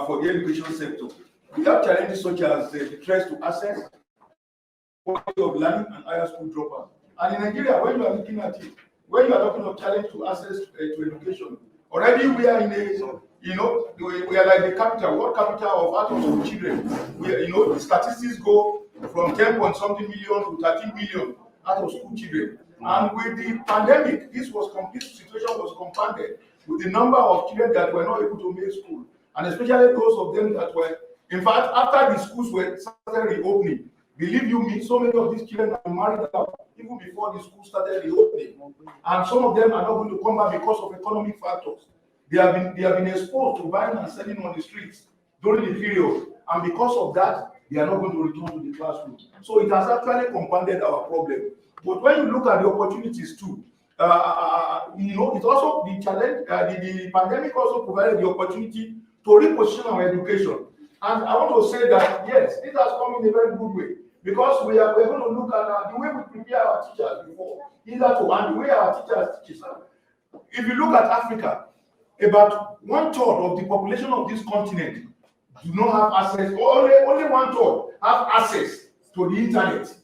for the education sector. We have challenges such as the threats to access, quality of learning, and higher school dropout. And in Nigeria, when you are looking at it, when you are talking of challenge to access to education, already we are in a, we are like the capital, world capital of out of school children. We are, the statistics go from 10 point something million to 13 million out of school children. And with the pandemic, this situation was compounded with the number of children that were not able to make school, and especially those of them that were, in fact, after the schools were started reopening, believe you me, so many of these children are married out even before the school started reopening, and some of them are not going to come back because of economic factors. They have been exposed to buying and selling on the streets during the period, and because of that, they are not going to return to the classroom. So it has actually compounded our problem. But when you look at the opportunities too, it's also the challenge. The pandemic also provided the opportunity to reposition our education. And I want to say that yes, it has come in a very good way, because we're going to look at the way we prepare our teachers before, and the way our teachers teach. If you look at Africa, about 1/3 of the population of this continent do not have access, or only 1/3 have access to the internet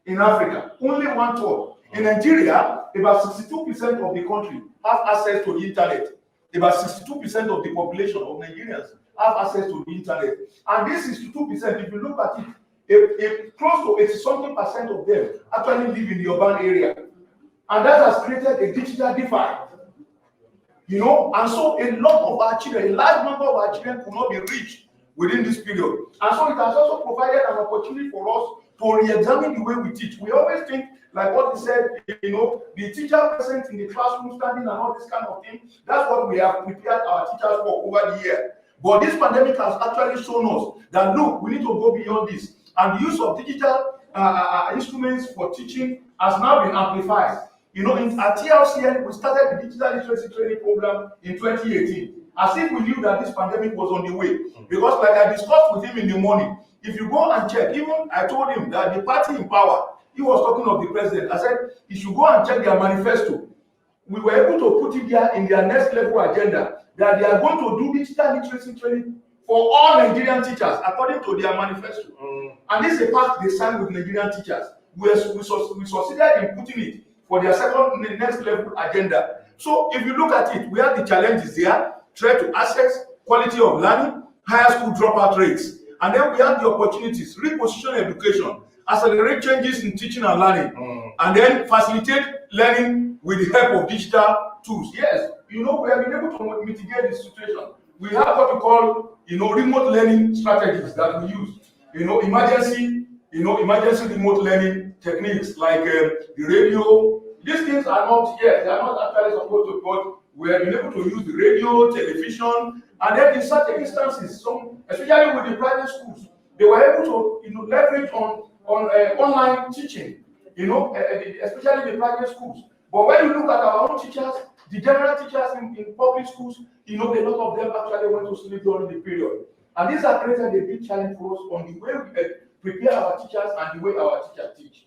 in Africa. Only 1/3. In Nigeria, about 62% of the country have access to the internet. About 62% of the population of Nigerians have access to the internet. And this 62%, if you look at it, close to 80-something% of them actually live in the urban area. And that has created a digital divide. And so a lot of our children, a large number of our children could not be reached within this period. And so it has also provided an opportunity for us to re-examine the way we teach. We always think, like what he said, the teacher present in the classroom standing and all this kind of thing, that's what we have prepared our teachers for over the year. But this pandemic has actually shown us that, look, we need to go beyond this. And the use of digital instruments for teaching has now been amplified. At TLCN, we started the digital literacy training program in 2018, as if we knew that this pandemic was on the way. Because like I discussed with him in the morning, if you go and check, even I told him that the party in power, he was talking of the president. I said, he should go and check their manifesto. We were able to put it there in their next level agenda, that they are going to do digital literacy training for all Nigerian teachers, according to their manifesto. And this is a pact they signed with Nigerian teachers. We succeeded in putting it for their next level agenda. So if you look at it, we have the challenges there: threat to access, quality of learning, higher school dropout rates. And then we have the opportunities: reposition education, accelerate changes in teaching and learning, and then facilitate learning with the help of digital tools. Yes, we have been able to mitigate the situation. We have what we call, remote learning strategies that we use. Emergency remote learning techniques like the radio. These things are not yet, they are not actually supposed to, but we have been able to use the radio, television, and then in certain instances, especially with the private schools, they were able to leverage on online teaching, especially the private schools. But when you look at our own teachers, the general teachers in public schools, a lot of them actually went to sleep during the period. And these have created a big challenge for us on the way we prepare our teachers and the way our teachers teach.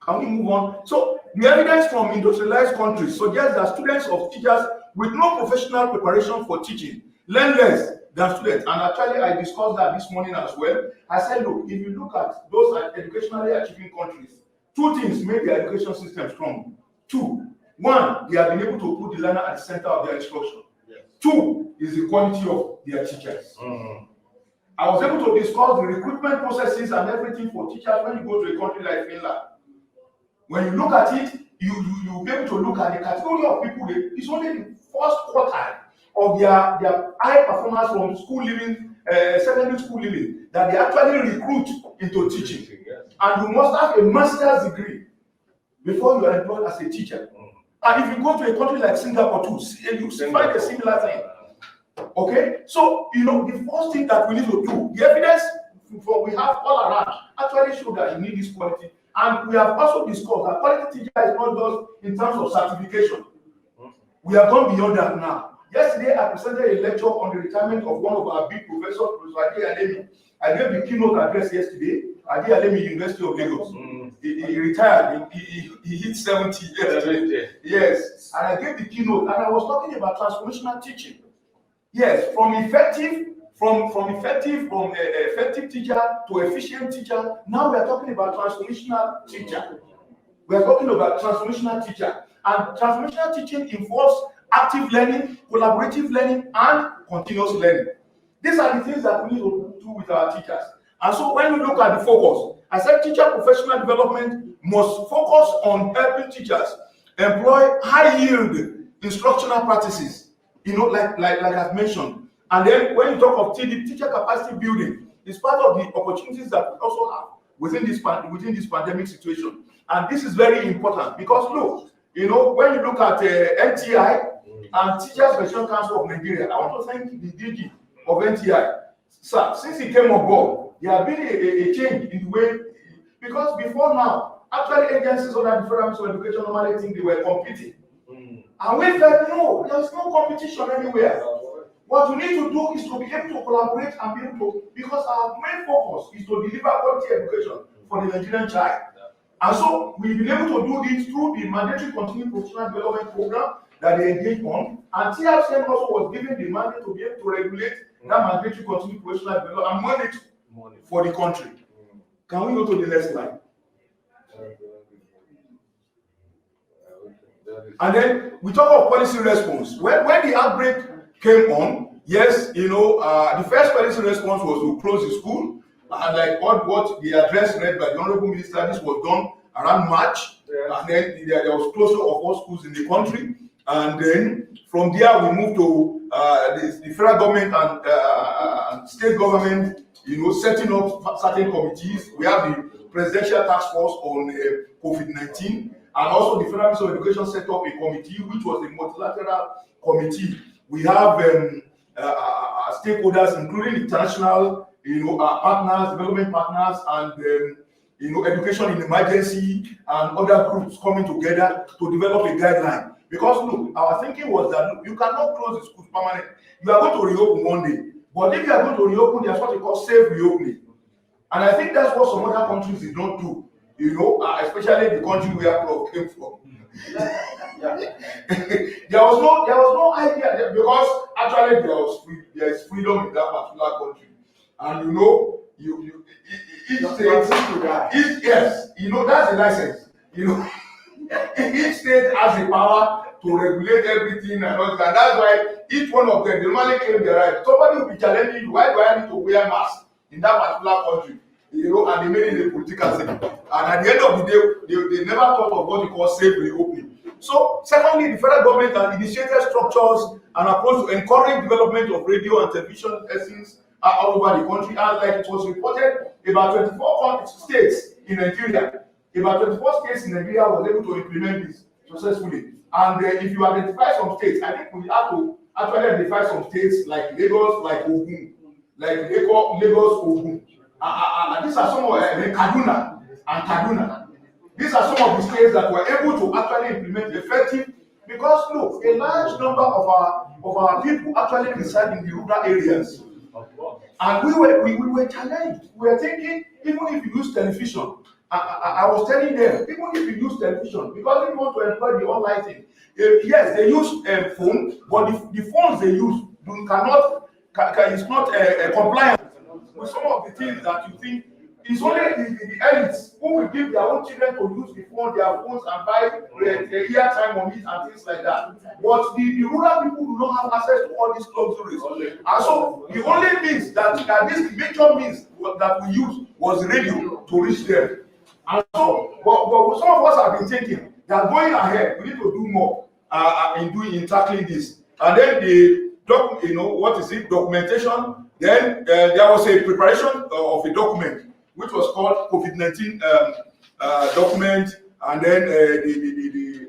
Can we move on? So the evidence from industrialized countries suggests that students of teachers with no professional preparation for teaching learn less than students. And actually, I discussed that this morning as well. I said, look, if you look at those educationally achieving countries, two things make their education system strong. One, they have been able to put the learner at the center of their instruction. Yes. Two is the quality of their teachers. I was able to discuss the recruitment processes and everything for teachers when you go to a country like Finland. When you look at it, you'll be able to look at the category of people. It's only the first quartile of their high performance from school living, secondary school living, that they actually recruit into teaching. And you must have a master's degree before you are employed as a teacher. And if you go to a country like Singapore too, you find a similar thing. Okay, so the first thing that we need to do, the evidence we have all around actually show that you need this quality. And we have also discussed that quality teacher is not just in terms of certification. We have gone beyond that now. Yesterday, I presented a lecture on the retirement of one of our big professors, Professor Ade Alemi. I gave the keynote address yesterday at the Alemi University of Lagos. He retired. He hit 70 years. Yes, and I gave the keynote, and I was talking about transformational teaching. Yes, from effective from effective teacher to efficient teacher. Now we are talking about transformational teacher. We are talking about transformational teacher, and transformational teaching involves active learning, collaborative learning, and continuous learning. These are the things that we need to do with our teachers. And so when you look at the focus, I said teacher professional development must focus on helping teachers employ high yield instructional practices, like I've mentioned. And then when you talk of teacher capacity building, it's part of the opportunities that we also have within this pandemic situation. And this is very important because look, when you look at NTI and Teachers Professional Council of Nigeria, I want to thank the DG of NTI. Sir, since he came on board, there has been a change in the way, because before now, actually agencies under the Federal Ministry of Education normally think they were competing. And we felt, no, there's no competition anywhere. What we need to do is to be able to collaborate and be able to, because our main focus is to deliver quality education for the Nigerian child. And so we've been able to do this through the mandatory continuing professional development program that they engage on. And TRCM also was given the mandate to be able to regulate that mandatory continuing professional development and money for the country. Can we go to the next slide? And then we talk of policy response. When the outbreak came on, yes, the first policy response was to close the school. And like what the address read by the Honorable Minister, this was done around March. Yeah. And then there was closure of all schools in the country. And then from there, we moved to the federal government and state government, setting up certain committees. We have the Presidential Task Force on COVID-19. And also the Federal Ministry of Education set up a committee, which was a multilateral committee. We have stakeholders, including international partners, development partners, and education in emergency and other groups coming together to develop a guideline. Because look, our thinking was that look, you cannot close the schools permanently. You are going to reopen one day, but if you are going to reopen, there's what they call safe reopening, and I think that's what some other countries did not do. Especially the country where Prof came from. there was no idea because actually there is freedom in that particular country. And each state, yes, that's the license. Each state has the power to regulate everything and all that. And that's why each one of them, they normally claim their right. Somebody will be challenging you, why do I need to wear mask in that particular country? And they made it a political thing. And at the end of the day, they never thought of what we call safe reopening. So, secondly, the federal government initiated structures and approach to encourage development of radio and television stations all over the country. And like it was reported, about 24 states in Nigeria, was able to implement this successfully. And if you identify some states, I think we have to actually identify some states like Lagos, like Ogun, Lagos, Ogun. These are some of Kaduna. These are some of the states that were able to actually implement effective, because look, a large number of our people actually reside in the rural areas. And we were challenged. We were thinking, even if you use television, I was telling them, even if you use television, because if you want to employ the online thing, yes, they use phone, but the phones they use is not compliant with some of the things that you think. It's only the elites who will give their own children to use their phones and buy the airtime on it and things like that. But the rural people do not have access to all these luxuries. And so the only means that this major means that we use was radio to reach them. And so, but some of us have been thinking that going ahead, we need to do more in tackling this. And then documentation. Then there was a preparation of a document which was called COVID-19 document, and then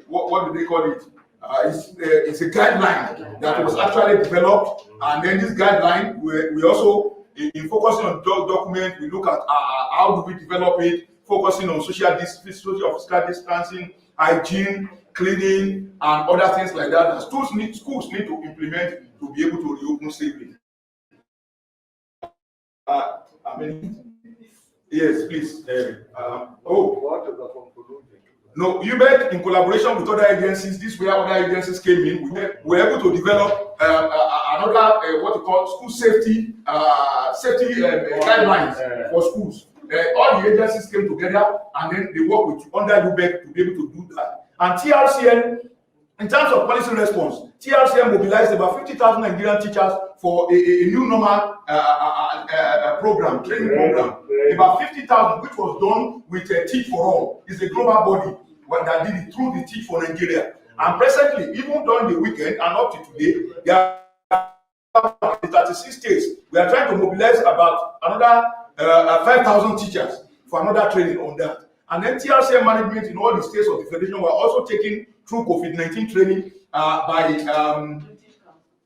what do they call it? It's a guideline that was actually developed, and then this guideline we also in focusing on document, we look at how do we develop it, focusing on social physical distancing, hygiene, cleaning, and other things like that. Schools need to implement to be able to reopen safely. Yes, please. What is the conclusion? No, UBEC, in collaboration with other agencies, this is where other agencies came in. We were able to develop another what we call school safety guidelines for schools. All the agencies came together and then they work with under UBEC to be able to do that. And TRCN, in terms of policy response, TRCN mobilized about 50,000 Nigerian teachers for a new normal training program. About 50,000, which was done with Teach for All. It's a global body that did it through the Teach for Nigeria. And presently, even during the weekend and up to today, there are 36 states. We are trying to mobilize about another 5,000 teachers for another training on that. And then TRCN management in all the states of the Federation were also taking through COVID-19 training by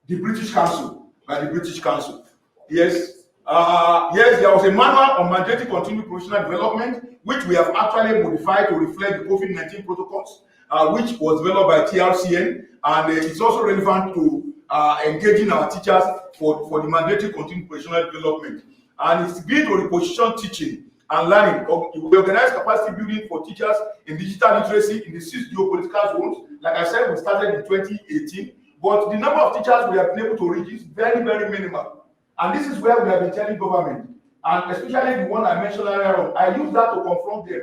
the British Council. Yes. Yes, there was a manual on mandatory continued professional development, which we have actually modified to reflect the COVID-19 protocols, which was developed by TRCN, and it's also relevant to engaging our teachers for the mandatory continued professional development. And it's built to reposition teaching and learning. We organize capacity building for teachers in digital literacy in the 6 geopolitical zones. Like I said, we started in 2018, but the number of teachers we have been able to reach is very, very minimal. And this is where we have been telling government, and especially the one I mentioned earlier on, I use that to confront them.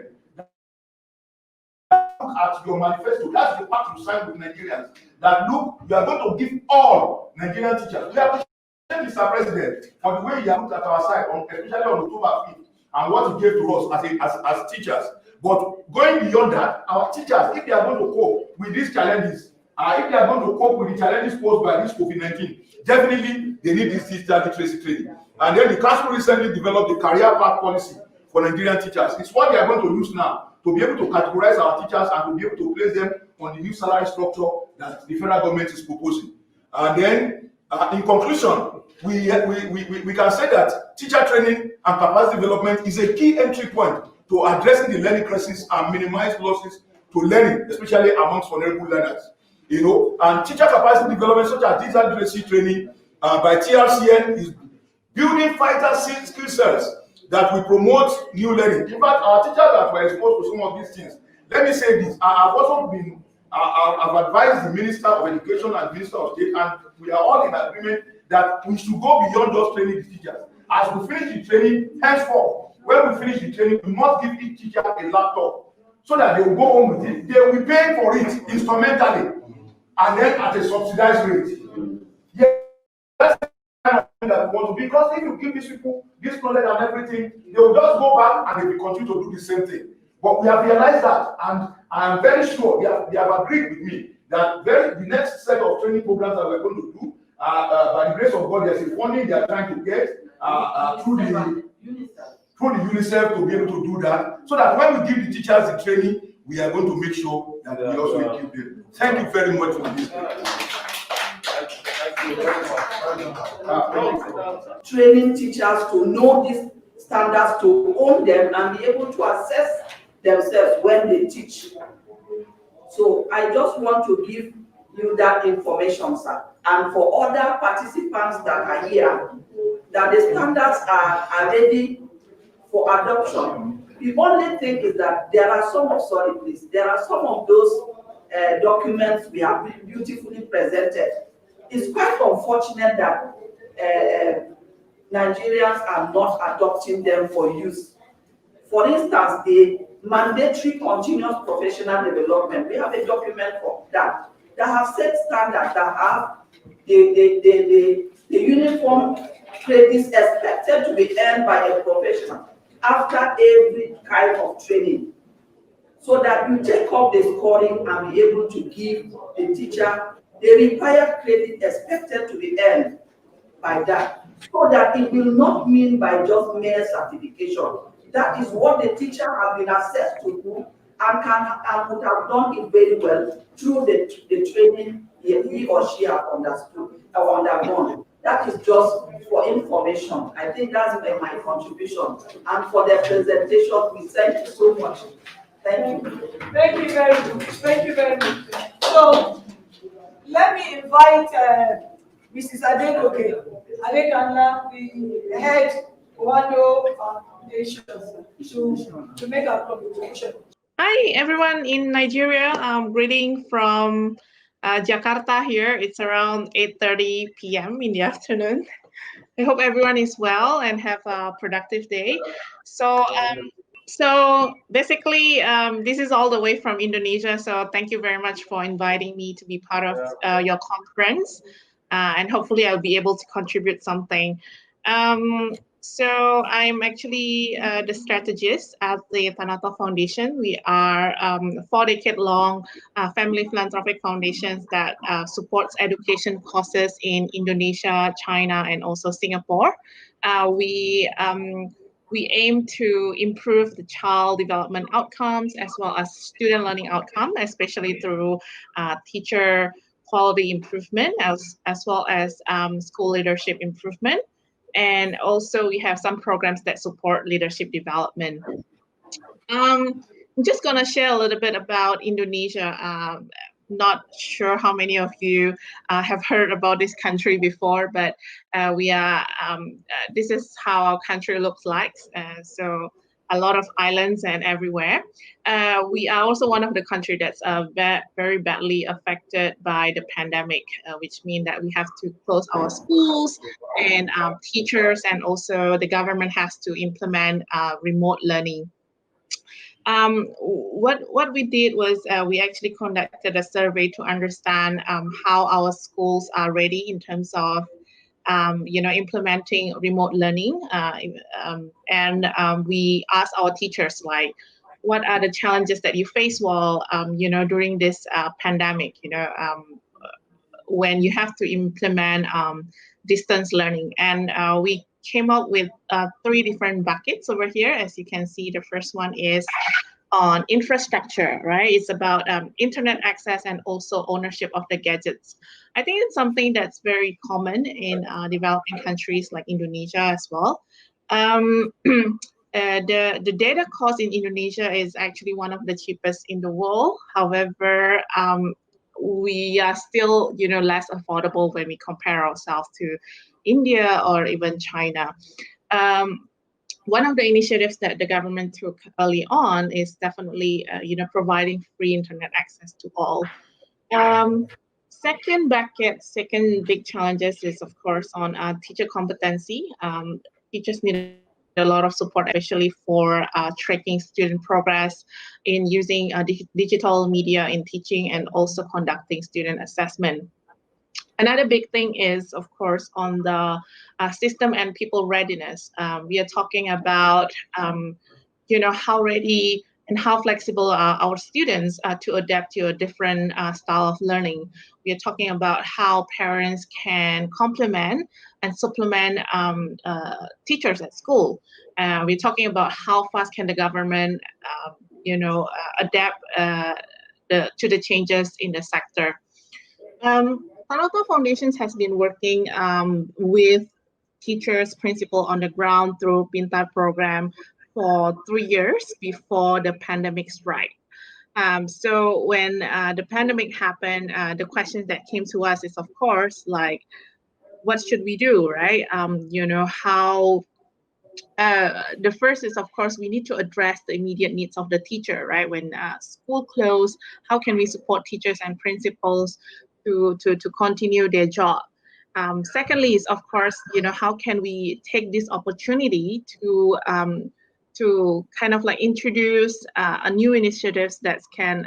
Look at your manifesto, that's the part you signed with Nigerians, that look, you are going to give all Nigerian teachers. We appreciate Mr. President for the way you have looked at our side, especially on October 5th, and what he gave to us as teachers. But going beyond that, our teachers, if they are going to cope with these challenges, if they are going to cope with the challenges posed by this COVID-19, definitely they need this digital literacy training. And then the council recently developed the career path policy for Nigerian teachers. It's what they are going to use now to be able to categorize our teachers and to be able to place them on the new salary structure that the federal government is proposing. And then, in conclusion, we can say that teacher training and capacity development is a key entry point to addressing the learning crisis and minimize losses to learning, especially amongst vulnerable learners. You know, and teacher capacity development, such as digital literacy training by TRCN, is building fighter skill sets that will promote new learning. In fact, our teachers that were exposed to some of these things. Let me say this: I've also been, I've advised the Minister of Education and Minister of State, and we are all in agreement that we should go beyond just training the teachers. As we finish the training, henceforth, when we finish the training, we must give each teacher a laptop so that they will go home with it. They will be paying for it instrumentally and then at a subsidized rate. Yeah, that's the kind of thing that we want to, because if you give these people this knowledge and everything, they will just go back and they will continue to do the same thing. But we have realized that, and I am very sure they have agreed with me that the next set of training programs that we're going to do, by the grace of God, there's a funding they are trying to get through the UNICEF to be able to do that, so that when we give the teachers the training, we are going to make sure that we also equip them. Thank you very much for this. Training teachers to know these standards, to own them, and be able to assess themselves when they teach. So I just want to give you that information, sir. And for other participants that are here, that the standards are ready for adoption. The only thing is that there are some of those documents we have beautifully presented. It's quite unfortunate that Nigerians are not adopting them for use. For instance, the mandatory continuous professional development, we have a document for that have set standards that have the uniform credits expected to be earned by a professional after every kind of training, so that you take up the scoring and be able to give the teacher the required credit expected to be earned by that, so that it will not mean by just mere certification. That is what the teacher has been assessed to do and would have done it very well through the training he or she has understood or undergone. That is just for information. I think that's my contribution. And for the presentation, we thank you so much. Thank you. Thank you very much. Thank you very much. So let me invite Mrs. Adegoke Adekanla, the head Wando Foundation, to make a contribution. Hi, everyone in Nigeria. I'm greeting from Jakarta here, it's around 8:30 p.m. in the afternoon. I hope everyone is well and have a productive day. So basically, this is all the way from Indonesia. So thank you very much for inviting me to be part of your conference. And hopefully I'll be able to contribute something. So I'm actually the strategist at the Tanato Foundation. We are a 4-decade-long family philanthropic foundations that supports education causes in Indonesia, China, and also Singapore. We aim to improve the child development outcomes as well as student learning outcome, especially through teacher quality improvement as well as school leadership improvement. And also we have some programs that support leadership development. I'm just going to share a little bit about Indonesia. Not sure how many of you have heard about this country before, but this is how our country looks like. So a lot of islands and everywhere. We are also one of the countries that's very badly affected by the pandemic, which means that we have to close our schools and teachers, and also the government has to implement remote learning. What we did was we actually conducted a survey to understand how our schools are ready in terms of implementing remote learning, and we asked our teachers, like, what are the challenges that you face while during this pandemic, when you have to implement distance learning. And we came up with 3 different buckets over here. As you can see, the first one is on infrastructure, right? It's about internet access and also ownership of the gadgets. I think it's something that's very common in developing countries like Indonesia as well. The data cost in Indonesia is actually one of the cheapest in the world. However, we are still, less affordable when we compare ourselves to India or even China. One of the initiatives that the government took early on is definitely, providing free internet access to all. Second big challenges is, of course, on teacher competency. Teachers need a lot of support, especially for tracking student progress in using digital media in teaching and also conducting student assessment. Another big thing is, of course, on the system and people readiness. We are talking about, how ready and how flexible are our students to adapt to a different style of learning. We are talking about how parents can complement and supplement teachers at school. We're talking about how fast can the government, adapt to the changes in the sector. Tanato Foundations has been working with teachers, principal on the ground through Pintar program for 3 years before the pandemic struck. So when the pandemic happened, the questions that came to us is, of course, like, what should we do, right? The first is, of course, we need to address the immediate needs of the teacher, right? When school closed, how can we support teachers and principals to continue their job? Secondly is, of course, how can we take this opportunity to kind of like introduce a new initiatives that can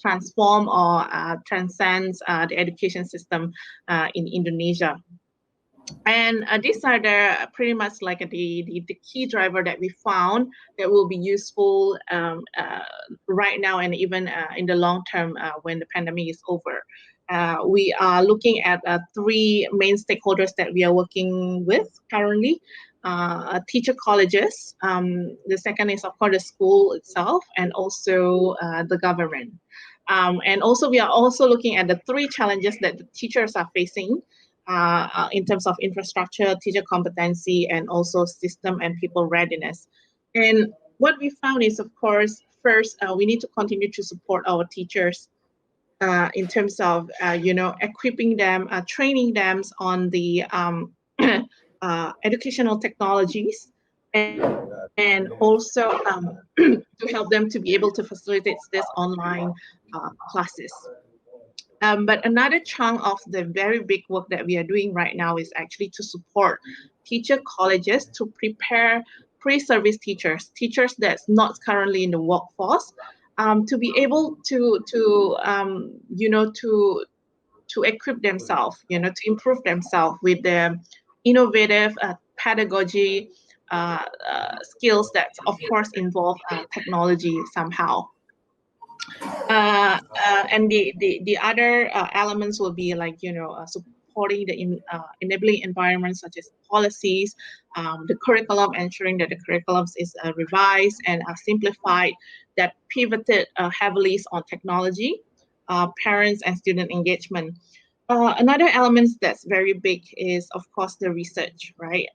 transform or transcend the education system in Indonesia. And these are pretty much like the key driver that we found that will be useful right now and even in the long term when the pandemic is over. We are looking at 3 main stakeholders that we are working with currently. Teacher colleges. The second is, of course, the school itself, and also the government. And also we are also looking at the 3 challenges that the teachers are facing in terms of infrastructure, teacher competency, and also system and people readiness. And what we found is, of course, first, we need to continue to support our teachers in terms of, equipping them, training them on the educational technologies, and also to help them to be able to facilitate this online classes. But another chunk of the very big work that we are doing right now is actually to support teacher colleges to prepare pre-service teachers, teachers that's not currently in the workforce, to be able to equip themselves, to improve themselves with the innovative pedagogy skills that, of course, involve technology somehow. And the other elements will be like, supporting the enabling environments such as policies, the curriculum, ensuring that the curriculum is revised and simplified, that pivoted heavily on technology, parents and student engagement. Another element that's very big is, of course, the research, right?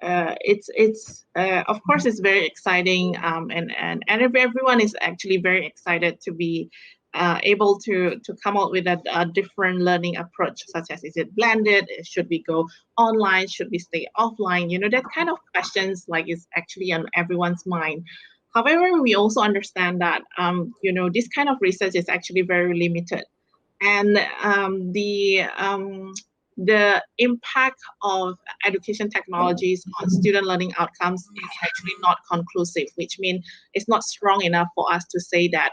It's of course it's very exciting, and everyone is actually very excited to be able to come out with a different learning approach, such as, is it blended, should we go online, should we stay offline, that kind of questions like is actually on everyone's mind. However, we also understand that this kind of research is actually very limited, and the impact of education technologies on student learning outcomes is actually not conclusive, which means it's not strong enough for us to say that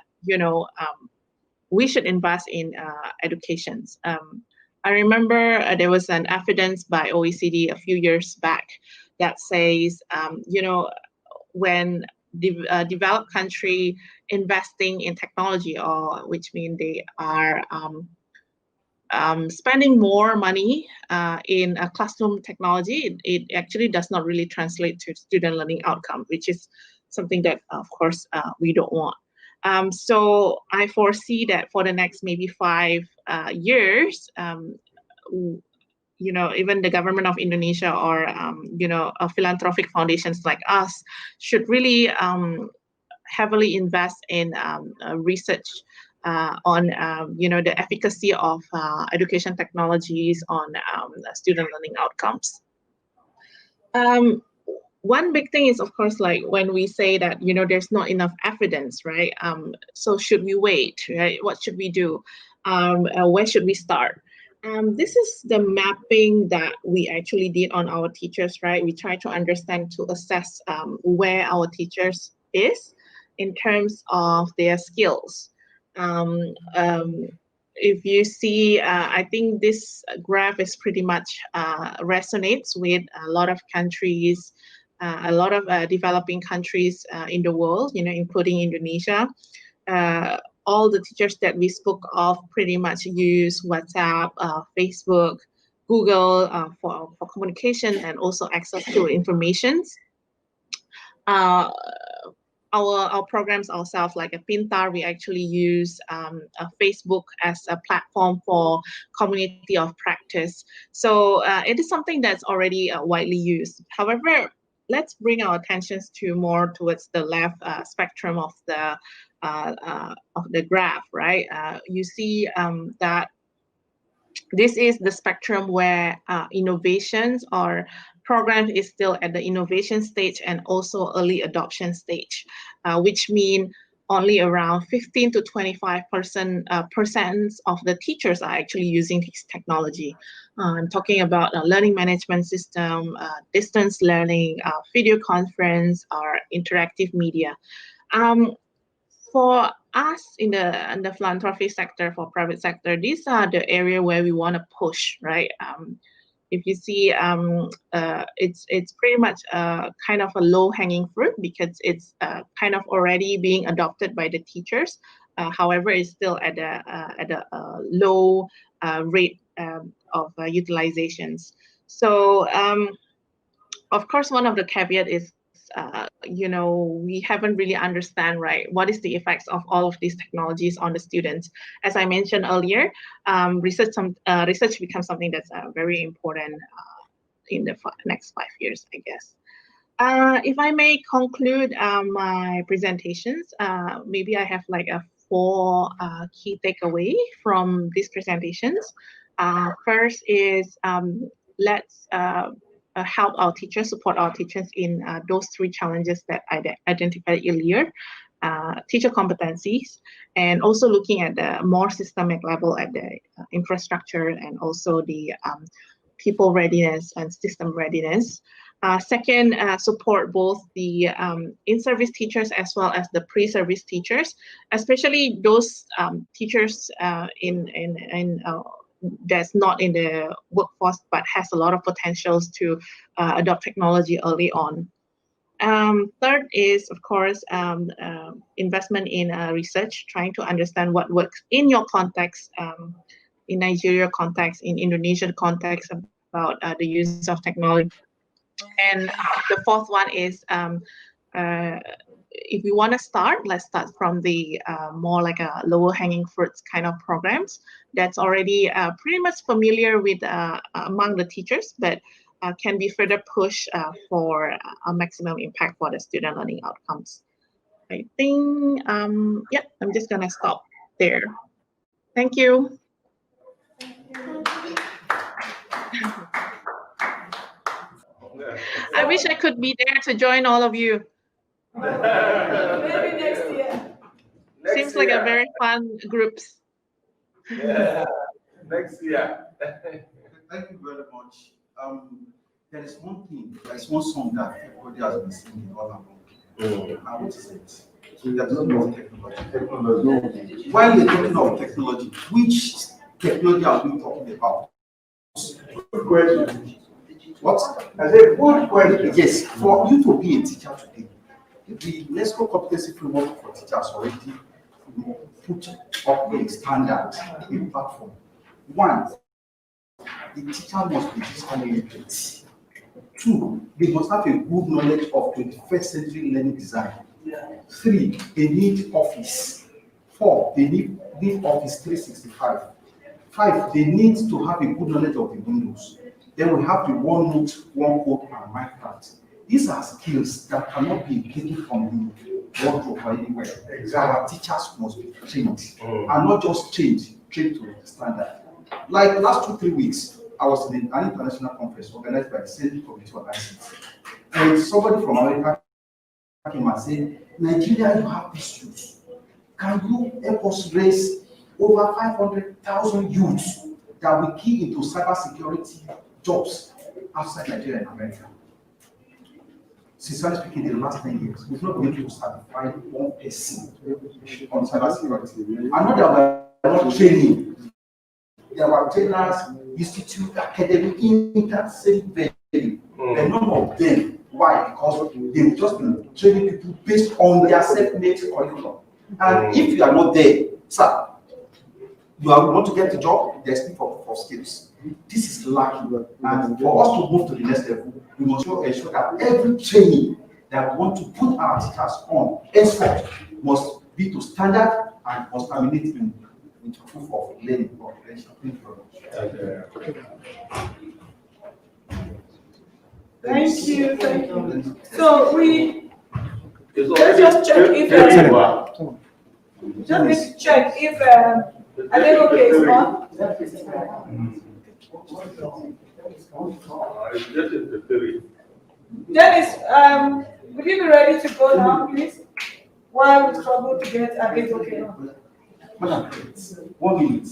we should invest in educations. I remember there was an evidence by OECD a few years back that says, when developed country investing in technology, or which means they are spending more money in classroom technology, it actually does not really translate to student learning outcome, which is something that, of course, we don't want. So I foresee that for the next maybe 5 years, even the government of Indonesia or philanthropic foundations like us should really heavily invest in research on the efficacy of education technologies on student learning outcomes. One big thing is, of course, like when we say that there's not enough evidence, right? So should we wait, right? What should we do? Where should we start? This is the mapping that we actually did on our teachers, right? We try to understand, to assess where our teachers is in terms of their skills. If you see, I think this graph is pretty much resonates with a lot of countries, a lot of developing countries in the world, including Indonesia. All the teachers that we spoke of pretty much use WhatsApp, Facebook, Google for communication and also access to information. Our programs ourselves, like a Pintar, we actually use Facebook as a platform for community of practice. So it is something that's already widely used. However, let's bring our attentions to more towards the left spectrum of the graph, right? You see that this is the spectrum where innovations or program is still at the innovation stage and also early adoption stage, which mean only around 15 to 25% of the teachers are actually using this technology. I'm talking about a learning management system, distance learning, video conference, or interactive media. For us in the philanthropy sector, for private sector, these are the area where we want to push, right? If you see, it's pretty much kind of a low-hanging fruit because it's kind of already being adopted by the teachers. However, it's still at a low rate of utilizations. So, of course, one of the caveat is, we haven't really understand, right, what is the effects of all of these technologies on the students. As I mentioned earlier, research becomes something that's very important in the next 5 years, I guess. If I may conclude my presentations, maybe I have like 4 key takeaway from these presentations. First is let's help our teachers, support our teachers in those 3 challenges that I identified earlier. teacher competencies, and also looking at the more systemic level at the infrastructure and also the people readiness and system readiness. Second, support both the in-service teachers as well as the pre-service teachers, especially those teachers that's not in the workforce but has a lot of potentials to adopt technology early on. Third is, of course, investment in research, trying to understand what works in your context, in Nigeria context, in Indonesian context, about the use of technology. And the fourth one is, if we want to start, let's start from the more like a lower hanging fruits kind of programs that's already pretty much familiar with among the teachers, but can be further pushed for a maximum impact for the student learning outcomes. I think, yeah, I'm just gonna stop there. Thank you. I wish I could be there to join all of you. Maybe next year. Seems like a very fun groups. Yeah. Next year. Thank you very much. There is one thing, there is one song that everybody has been singing all along. How is it? So we are talking about technology. While we are talking about technology, which technology are we talking about? Good question. What? I said, good question. Yes, for you to be a teacher today, the UNESCO competency framework for teachers already put up a standard, a platform. One, the teacher must be digitally literate. Two, they must have a good knowledge of 21st century learning design. Three, they need Office. Four, they need Office 365. Five, they need to have a good knowledge of the Windows. Then we have the OneNote, OneCode, and Minecraft. These are skills that cannot be taken from the wardrobe or anywhere. Our teachers must be trained, and not just trained to the standard. Like last 2-3 weeks, I was in an international conference organized by the Central Committee on ICT, and somebody from America came and said, Nigeria, you have these youths. Can you help us raise over 500,000 youths that will key into cybersecurity jobs outside Nigeria and America? Sincerely speaking, in the last 10 years, we've not been able to certify one person on cybersecurity. I know that we're not training. There were trainers, institute, academy, in that same venue. But none of them. Why? Because they've just been training people based on their self-made curriculum. And if you are not there, sir, you want to get the job, there's need for skills. This is lacking. And for us to move to the next level, we must ensure that every training that we want to put our teachers on henceforth must be to standard and must terminate into proof of learning or credential. Thank you. So let's just check if Adegoke is on. Dennis, would you be ready to go now, please? While we struggle to get Adegoke on. Madam, 1 minute.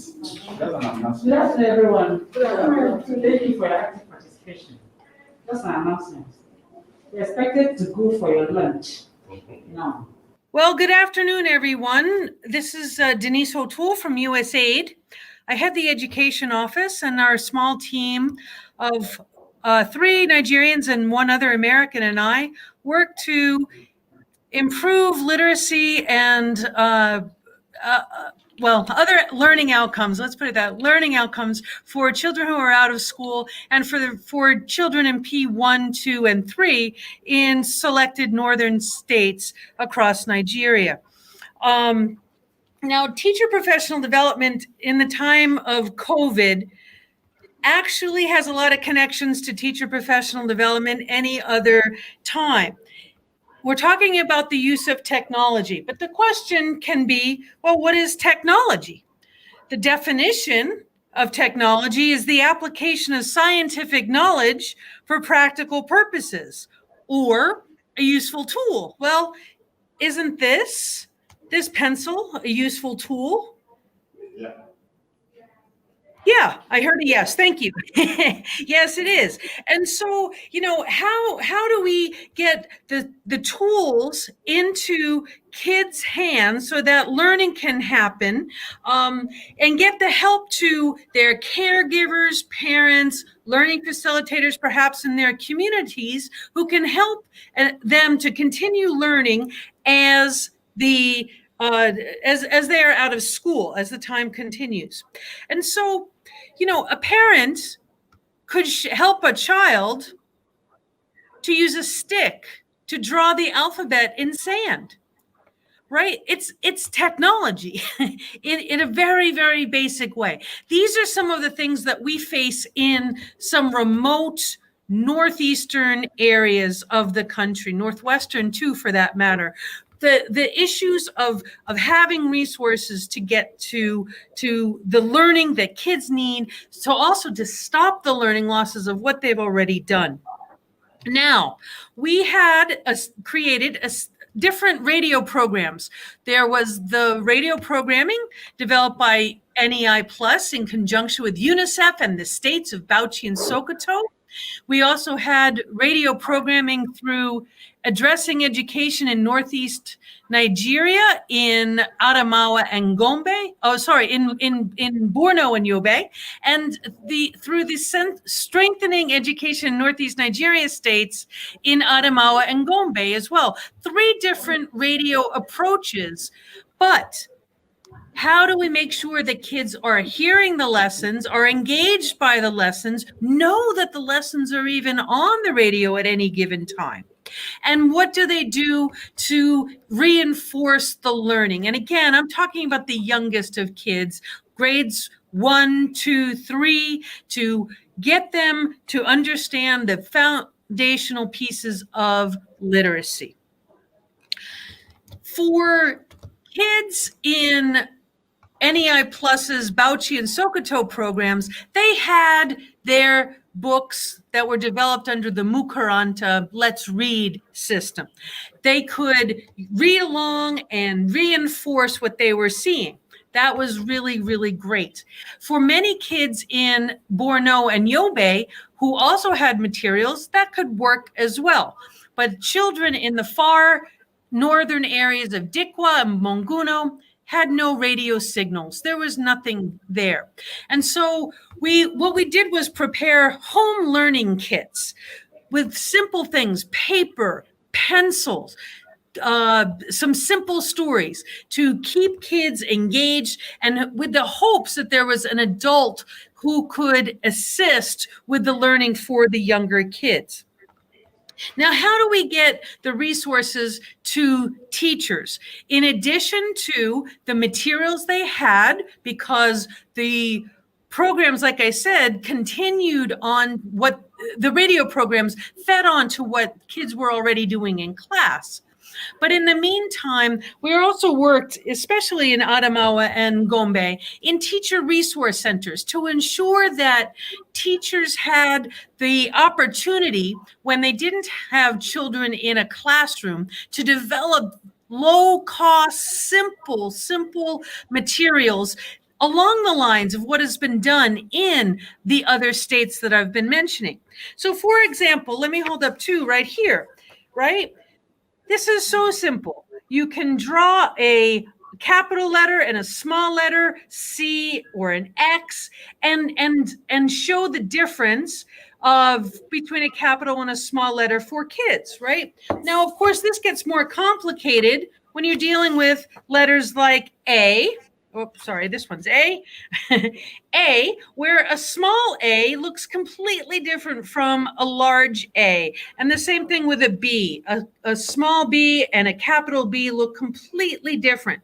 Good afternoon, everyone. Thank you for your active participation. Just an announcement. You're expected to go for your lunch now. Well, good afternoon, everyone. This is Denise O'Toole from USAID. I head the education office, and our small team of 3 Nigerians and 1 other American and I work to improve literacy and other learning outcomes. Let's put it that learning outcomes for children who are out of school and for children in P1, 2, and 3 in selected northern states across Nigeria. Now, teacher professional development in the time of COVID actually has a lot of connections to teacher professional development any other time. We're talking about the use of technology, but the question can be, well, what is technology? The definition of technology is the application of scientific knowledge for practical purposes or a useful tool. Well, isn't this pencil a useful tool? Yeah. Yeah, I heard a yes. Thank you. Yes, it is. And so, how do we get the tools into kids' hands so that learning can happen, and get the help to their caregivers, parents, learning facilitators, perhaps in their communities, who can help them to continue learning as the as they are out of school, as the time continues. And so, a parent could help a child to use a stick to draw the alphabet in sand, right? It's technology in a very, very basic way. These are some of the things that we face in some remote northeastern areas of the country, northwestern too, for that matter. The issues of having resources to get to the learning that kids need, so also to stop the learning losses of what they've already done. Now, we had created different radio programs. There was the radio programming developed by NEI Plus in conjunction with UNICEF and the states of Bauchi and Sokoto. We also had radio programming through Addressing Education in Northeast Nigeria in Adamawa and Gombe. In Borno and Yobe, and through the Strengthening Education in Northeast Nigeria states in Adamawa and Gombe as well. 3 different radio approaches, but how do we make sure that kids are hearing the lessons, are engaged by the lessons, know that the lessons are even on the radio at any given time? And what do they do to reinforce the learning? And again, I'm talking about the youngest of kids, grades 1, 2, 3, to get them to understand the foundational pieces of literacy. For kids in NEI Plus's Bauchi and Sokoto programs, they had their books that were developed under the Mukaranta Let's Read system. They could read along and reinforce what they were seeing. That was really, really great. For many kids in Borno and Yobe who also had materials, that could work as well. But children in the far northern areas of Dikwa and Monguno had no radio signals. There was nothing there. And so what we did was prepare home learning kits with simple things, paper, pencils, some simple stories to keep kids engaged, and with the hopes that there was an adult who could assist with the learning for the younger kids. Now, how do we get the resources to teachers? In addition to the materials they had, because the programs, like I said, continued on what the radio programs fed on to what kids were already doing in class. But in the meantime, we also worked, especially in Adamawa and Gombe, in teacher resource centers to ensure that teachers had the opportunity, when they didn't have children in a classroom, to develop low-cost, simple materials along the lines of what has been done in the other states that I've been mentioning. So, for example, let me hold up 2 right here, right? This is so simple. You can draw a capital letter and a small letter, C or an X, and show the difference between a capital and a small letter for kids, right? Now, of course, this gets more complicated when you're dealing with letters like A. Oh, sorry, this one's A. A, where a small a looks completely different from a large A. And the same thing with a B. A small b and a capital B look completely different.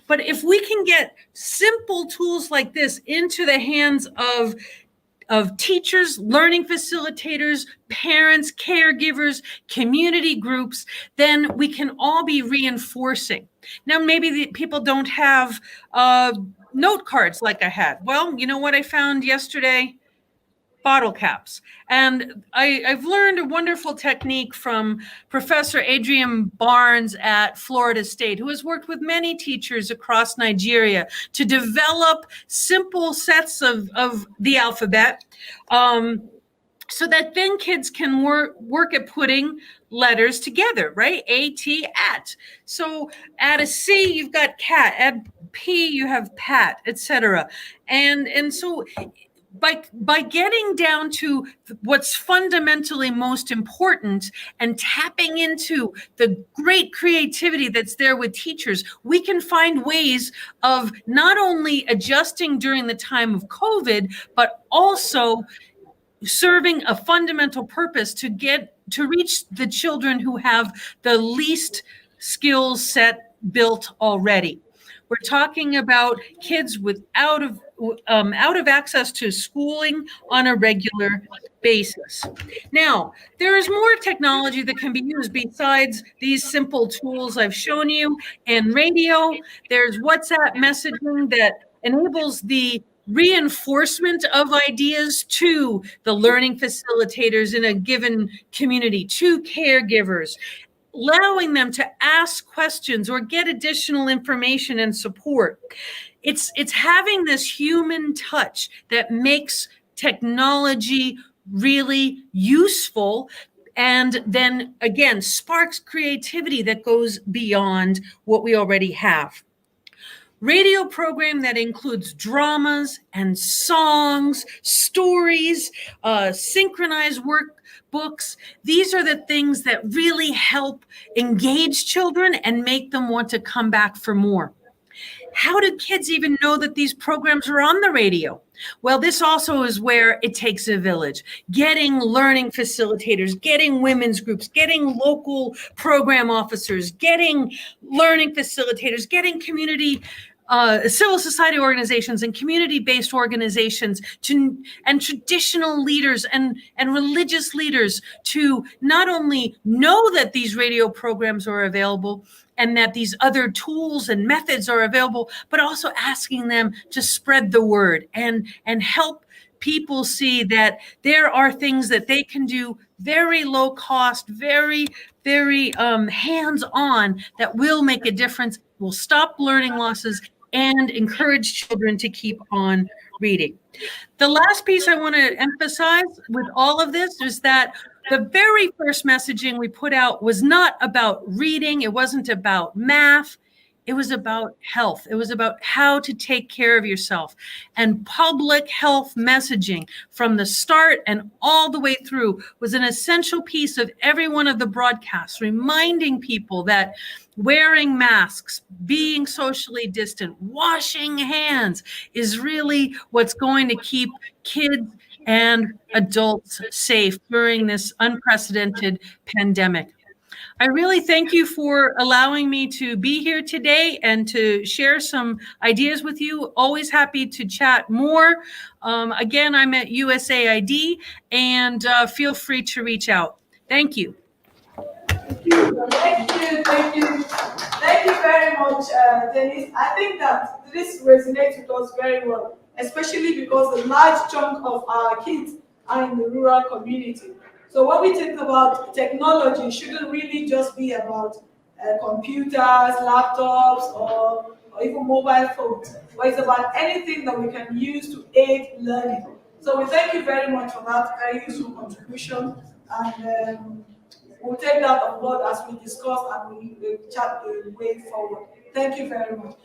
But if we can get simple tools like this into the hands of teachers, learning facilitators, parents, caregivers, community groups, then we can all be reinforcing. Now, maybe the people don't have note cards like I had. Well, you know what I found yesterday? bottle caps. And I've learned a wonderful technique from Professor Adrian Barnes at Florida State, who has worked with many teachers across Nigeria to develop simple sets of the alphabet. So that then kids can work at putting letters together, right? A-T, at. So at a C, you've got cat. At P, you have pat, etc. And so by getting down to what's fundamentally most important and tapping into the great creativity that's there with teachers, we can find ways of not only adjusting during the time of COVID, but also serving a fundamental purpose to reach the children who have the least skill set built already. We're talking about kids with out of access to schooling on a regular basis. Now, there is more technology that can be used besides these simple tools I've shown you. And radio, there's WhatsApp messaging that enables the reinforcement of ideas to the learning facilitators in a given community, to caregivers, allowing them to ask questions or get additional information and support. It's having this human touch that makes technology really useful, and then again sparks creativity that goes beyond what we already have. Radio program that includes dramas and songs, stories, synchronized workbooks. These are the things that really help engage children and make them want to come back for more. How do kids even know that these programs are on the radio? Well, this also is where it takes a village. Getting learning facilitators, getting women's groups, getting local program officers, getting learning facilitators, getting community civil society organizations and community-based organizations and traditional leaders and religious leaders to not only know that these radio programs are available and that these other tools and methods are available, but also asking them to spread the word and help people see that there are things that they can do very low cost, very hands-on, that will make a difference, will stop learning losses, and encourage children to keep on reading. The last piece I want to emphasize with all of this is that the very first messaging we put out was not about reading. It wasn't about math. It was about health. It was about how to take care of yourself. And public health messaging from the start and all the way through was an essential piece of every one of the broadcasts, reminding people that wearing masks, being socially distant, washing hands is really what's going to keep kids and adults safe during this unprecedented pandemic. I really thank you for allowing me to be here today and to share some ideas with you. Always happy to chat more. Again, I'm at USAID, and feel free to reach out. Thank you. Thank you very much, Dennis. I think that this resonates with us very well, especially because a large chunk of our kids are in the rural community. So when we think about technology, shouldn't really just be about computers, laptops, or even mobile phones, but it's about anything that we can use to aid learning. So we thank you very much for that very useful contribution, and we'll take that on board as we discuss and we chat the way forward. Thank you very much.